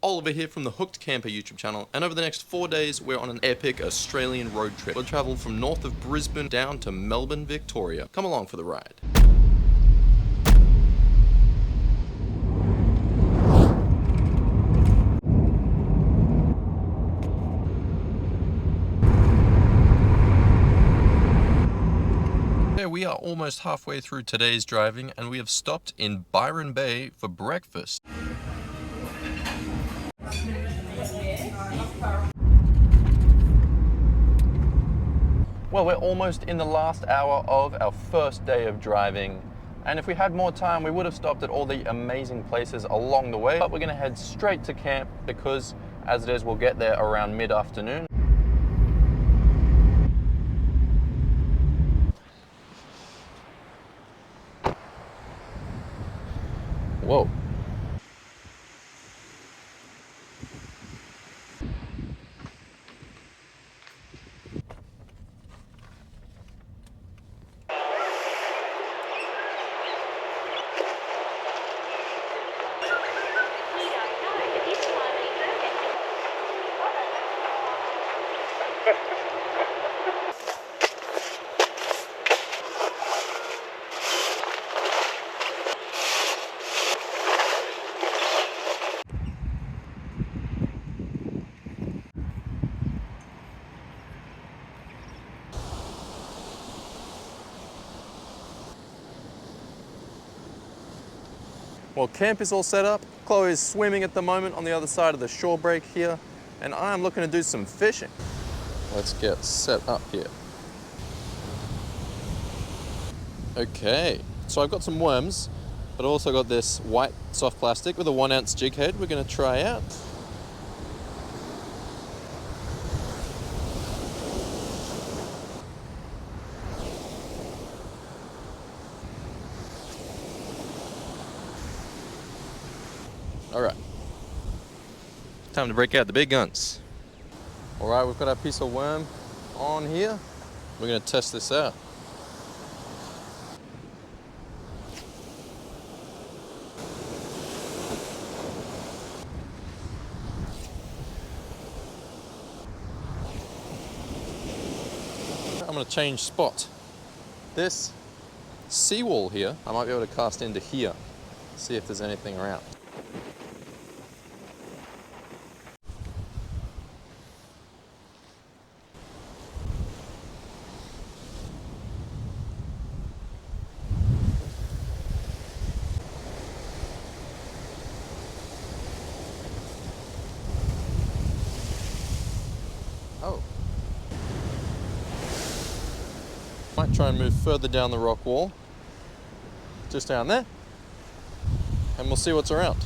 Oliver here from the HookedCamper YouTube channel, and over the next 4 days we're on an epic Australian road trip. We'll travel from north of Brisbane down to Melbourne, Victoria. Come along for the ride. We are almost halfway through today's driving and we have stopped in Byron Bay for breakfast. Well, we're almost in the last hour of our first day of driving, and if we had more time we would have stopped at all the amazing places along the way, but we're going to head straight to camp because as it is we'll get there around mid-afternoon. Whoa. Well, camp is all set up. Chloe is swimming at the moment on the other side of the shore break here, and I am looking to do some fishing. Let's get set up here. Okay, so I've got some worms, but I've also got this white soft plastic with a 1 ounce jig head we're going to try out. All right, time to break out the big guns. All right, we've got our piece of worm on here. We're going to test this out. I'm going to change spot. This seawall here, I might be able to cast into here, see if there's anything around. Oh. Might try and move further down the rock wall. Just down there. And we'll see what's around.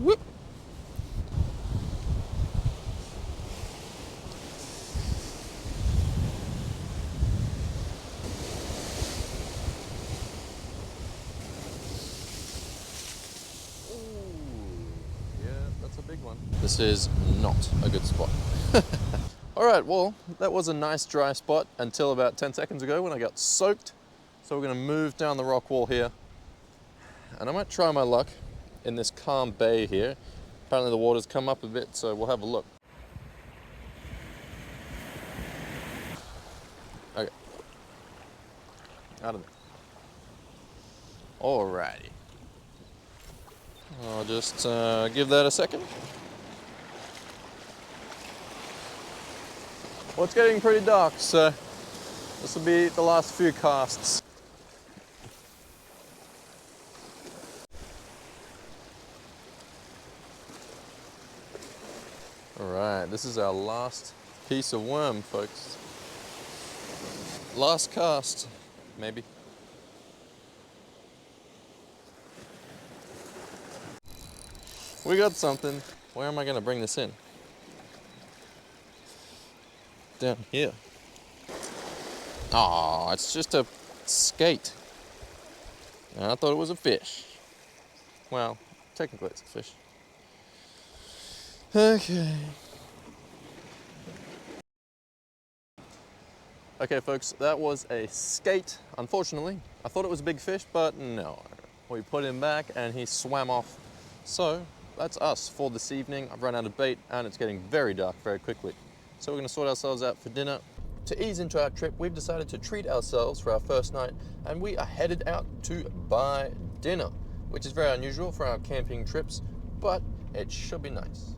Whoop. A big one. This is not a good spot. All right, well, that was a nice dry spot until about 10 seconds ago when I got soaked. So we're going to move down the rock wall here. And I might try my luck in this calm bay here. Apparently the water's come up a bit, so we'll have a look. Okay. Out of there. Alrighty. I'll just give that a second. Well, it's getting pretty dark, so this will be the last few casts. Alright, this is our last piece of worm, folks. Last cast, maybe. We got something. Where am I going to bring this in? Down here. Oh, it's just a skate. I thought it was a fish. Well, technically it's a fish. Okay. Okay, folks, that was a skate, unfortunately. I thought it was a big fish, but no. We put him back and he swam off So that's us for this evening. I've run out of bait and it's getting very dark very quickly. So we're gonna sort ourselves out for dinner. To ease into our trip, we've decided to treat ourselves for our first night and we are headed out to buy dinner, which is very unusual for our camping trips, but it should be nice.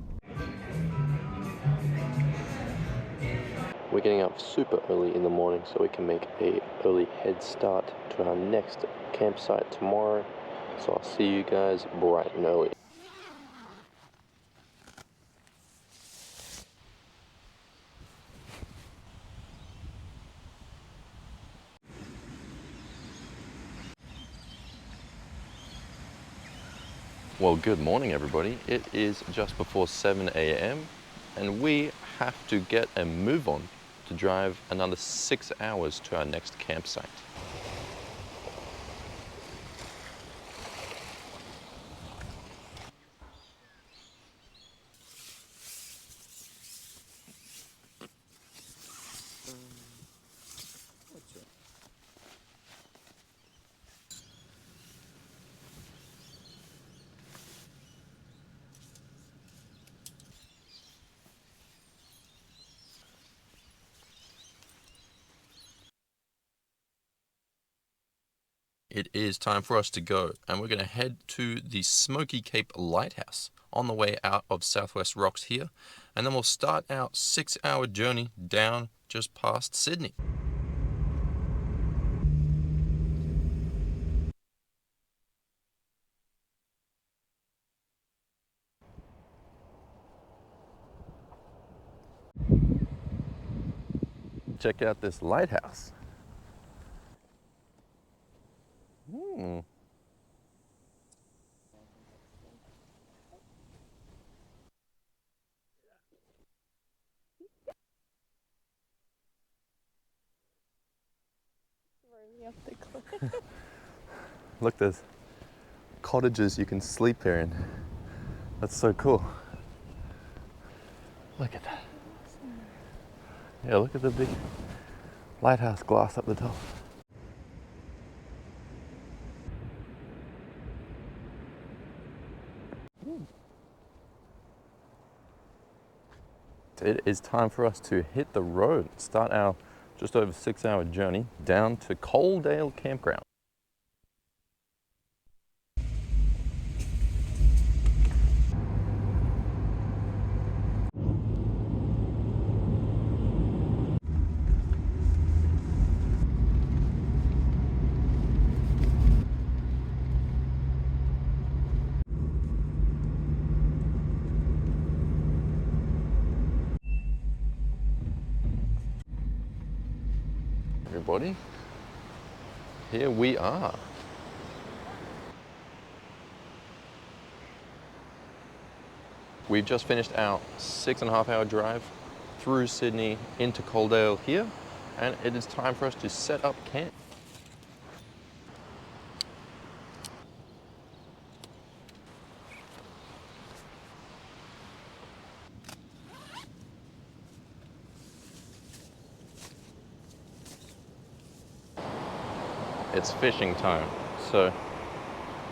We're getting up super early in the morning so we can make an early head start to our next campsite tomorrow. So I'll see you guys bright and early. Well, good morning everybody. It is just before 7 a.m. and we have to get a move on to drive another 6 hours to our next campsite. It is time for us to go, and we're going to head to the Smoky Cape Lighthouse on the way out of Southwest Rocks here, and then we'll start our 6-hour journey down just past Sydney. Check out this lighthouse. Look, there's cottages you can sleep here in. That's so cool. Look at that. Yeah, look at the big lighthouse glass up the top. It is time for us to hit the road, start our just over 6-hour journey down to Coaldale Campground. Everybody, here we are. We've just finished our 6.5-hour drive through Sydney into Coaldale here, and it is time for us to set up camp. It's fishing time, so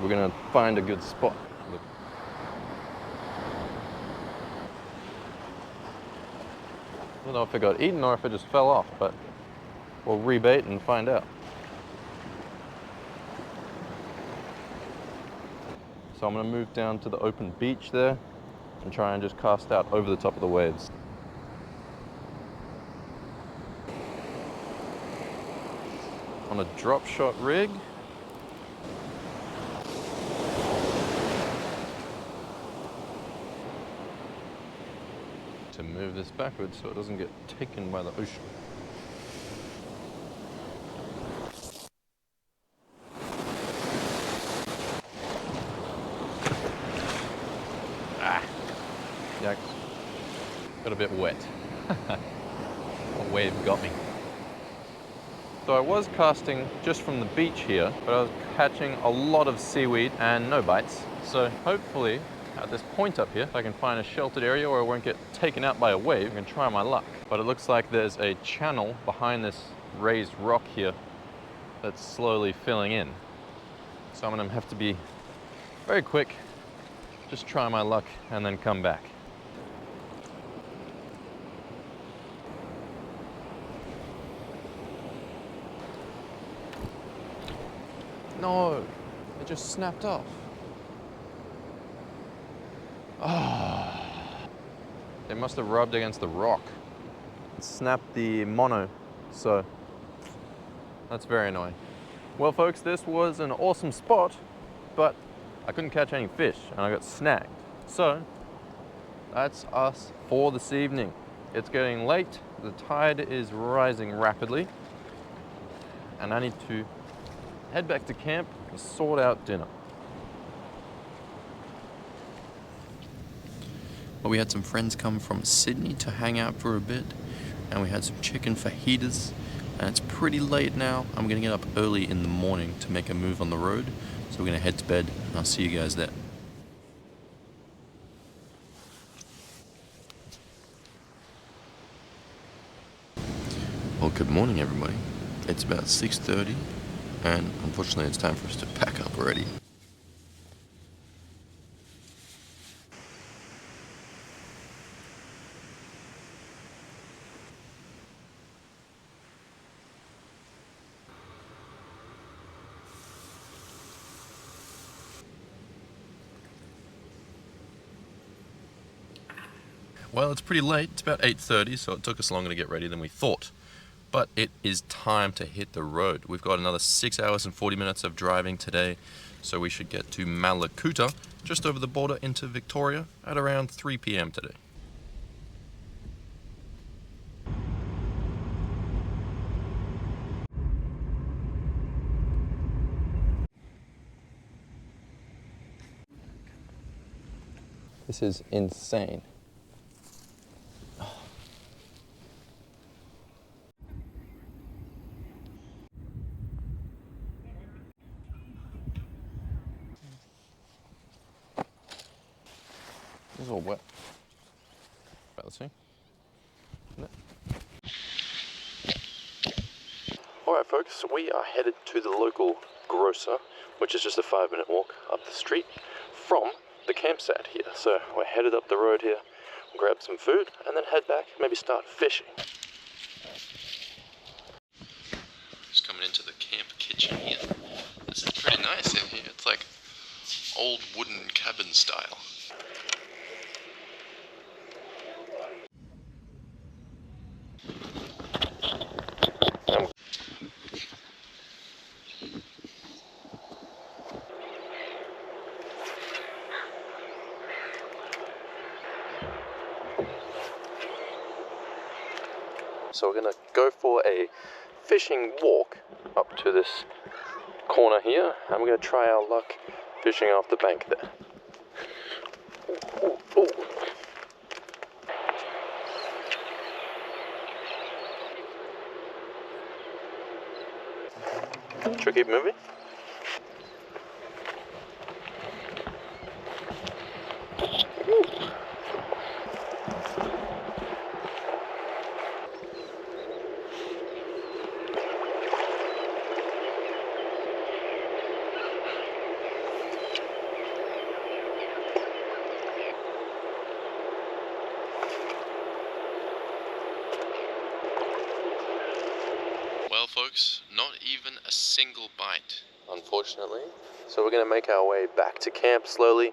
we're gonna find a good spot. Look. I don't know if it got eaten or if it just fell off, but we'll rebait and find out. So I'm gonna move down to the open beach there and try and just cast out over the top of the waves. On a drop shot rig. To move this backwards so it doesn't get taken by the ocean. Ah, yikes. Got a bit wet. A wave got me. So I was casting just from the beach here, but I was catching a lot of seaweed and no bites. So hopefully at this point up here, if I can find a sheltered area where I won't get taken out by a wave, I can try my luck. But it looks like there's a channel behind this raised rock here that's slowly filling in. So I'm gonna have to be very quick, just try my luck and then come back. No, it just snapped off. Oh, it must have rubbed against the rock. It snapped the mono, so that's very annoying. Well folks, this was an awesome spot, but I couldn't catch any fish and I got snagged. So that's us for this evening. It's getting late, the tide is rising rapidly, and I need to head back to camp and sort out dinner. Well, we had some friends come from Sydney to hang out for a bit, and we had some chicken fajitas, and it's pretty late now. I'm gonna get up early in the morning to make a move on the road, so we're gonna head to bed, and I'll see you guys there. Well, good morning everybody. It's about 6:30, and unfortunately it's time for us to pack up already. Well, it's pretty late. It's about 8:30, so it took us longer to get ready than we thought. But it is time to hit the road. We've got another 6 hours and 40 minutes of driving today, so we should get to Malakuta, just over the border into Victoria, at around 3 p.m. today. This is insane. This is all wet. Right, let's see. Alright folks, we are headed to the local grocer, which is just a 5-minute walk up the street from the campsite here. So we're headed up the road here, grab some food, and then head back, maybe start fishing. Just coming into the camp kitchen here. This is pretty nice in here. It's like old wooden cabin style. So we're gonna go for a fishing walk up to this corner here, and we're gonna try our luck fishing off the bank there. Ooh, ooh, ooh. Should we keep moving? Well folks, not even a single bite, unfortunately. So we're gonna make our way back to camp slowly.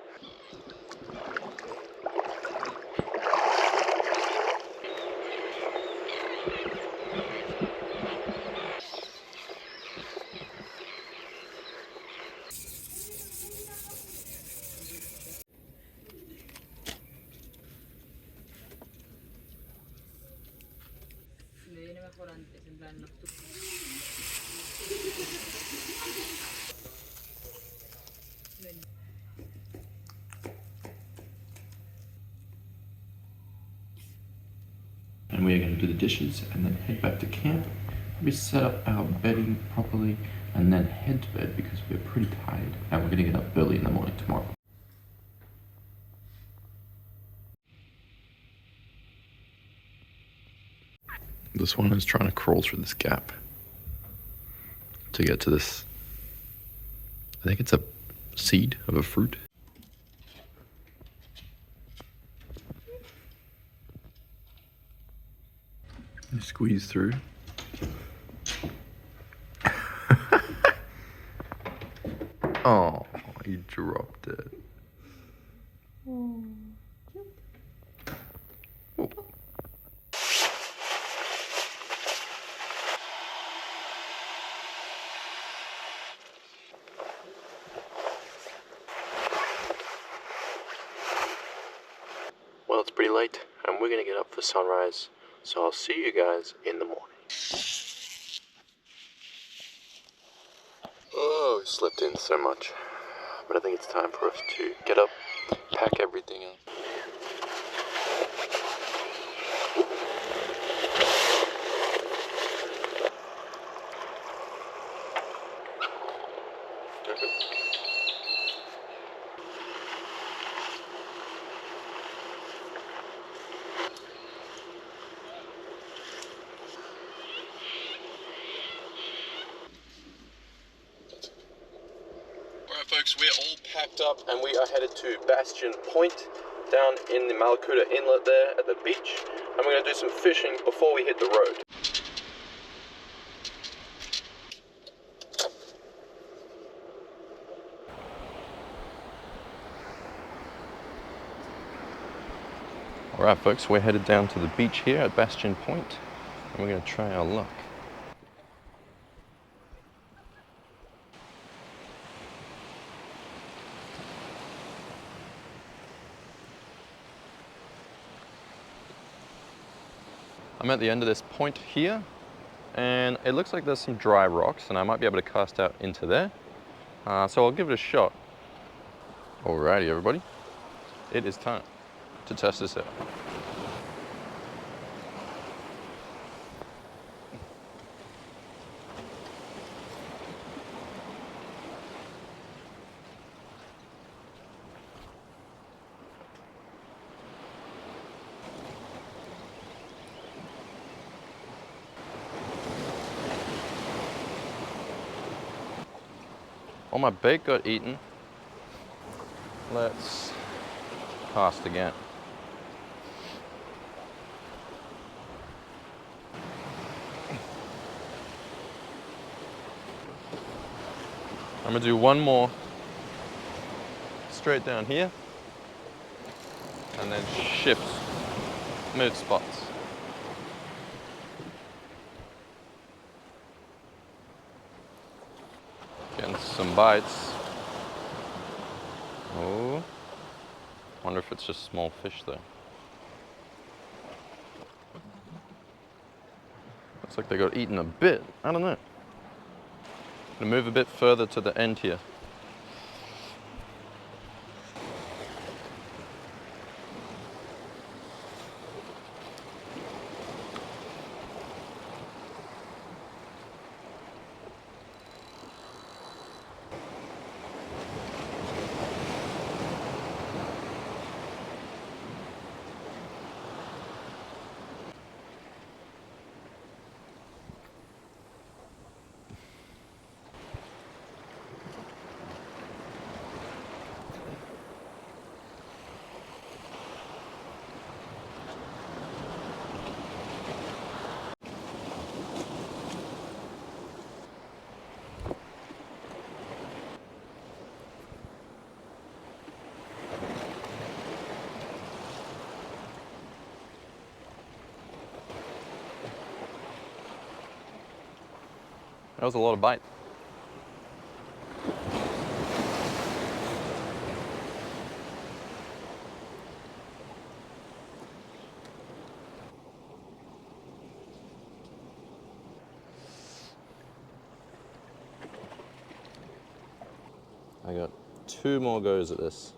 And we are going to do the dishes and then head back to camp. We set up our bedding properly and then head to bed because we're pretty tired and we're going to get up early in the morning tomorrow. This one is trying to crawl through this gap to get to this. I think it's a seed of a fruit. You squeeze through. Oh, you dropped it. Oh. Well, it's pretty late, and we're gonna get up for sunrise, so I'll see you guys in the morning. Oh, slept in so much, but I think it's time for us to get up, pack everything up. Alright folks, we're all packed up and we are headed to Bastion Point down in the Malakuta Inlet there at the beach, and we're going to do some fishing before we hit the road. Alright folks, we're headed down to the beach here at Bastion Point, and we're going to try our luck. I'm at the end of this point here, and it looks like there's some dry rocks, and I might be able to cast out into there. So I'll give it a shot. Alrighty everybody, it is time to test this out. All my bait got eaten. Let's cast again. I'm gonna do one more straight down here and then shift, move spots. Getting some bites. Oh, wonder if it's just small fish though. Looks like they got eaten a bit. I don't know. Gonna move a bit further to the end here. That was a lot of bite. I got 2 more goes at this.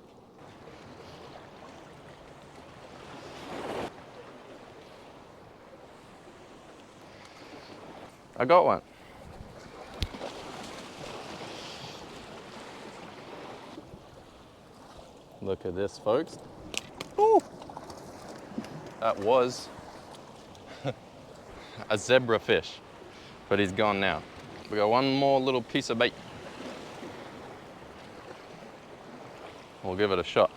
I got one. Look at this, folks. Ooh. That was a zebra fish, but he's gone now. We got one more little piece of bait. We'll give it a shot.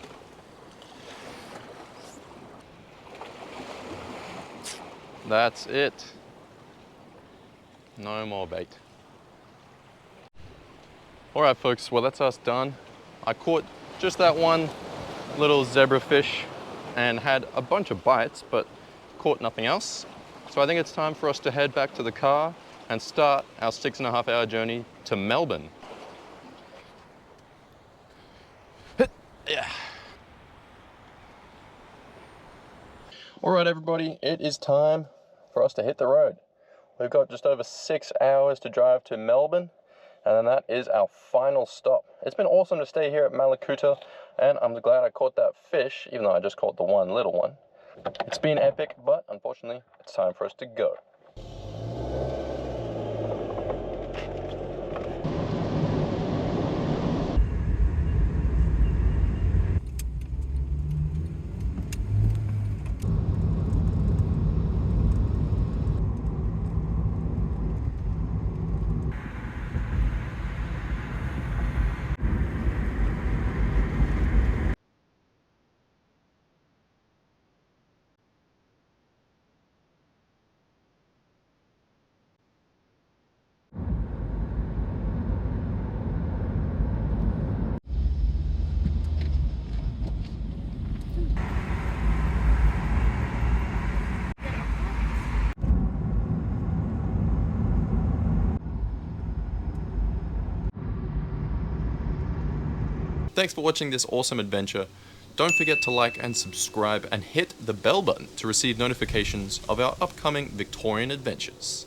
That's it. No more bait. All right, folks, well, that's us done. I caught just that one little zebra fish and had a bunch of bites, but caught nothing else. So I think it's time for us to head back to the car and start our 6.5-hour journey to Melbourne. Yeah. All right, everybody, it is time for us to hit the road. We've got just over 6 hours to drive to Melbourne, and then that is our final stop. It's been awesome to stay here at Malakuta, and I'm glad I caught that fish, even though I just caught the one little one. It's been epic, but unfortunately, it's time for us to go. Thanks for watching this awesome adventure. Don't forget to like and subscribe and hit the bell button to receive notifications of our upcoming Victorian adventures.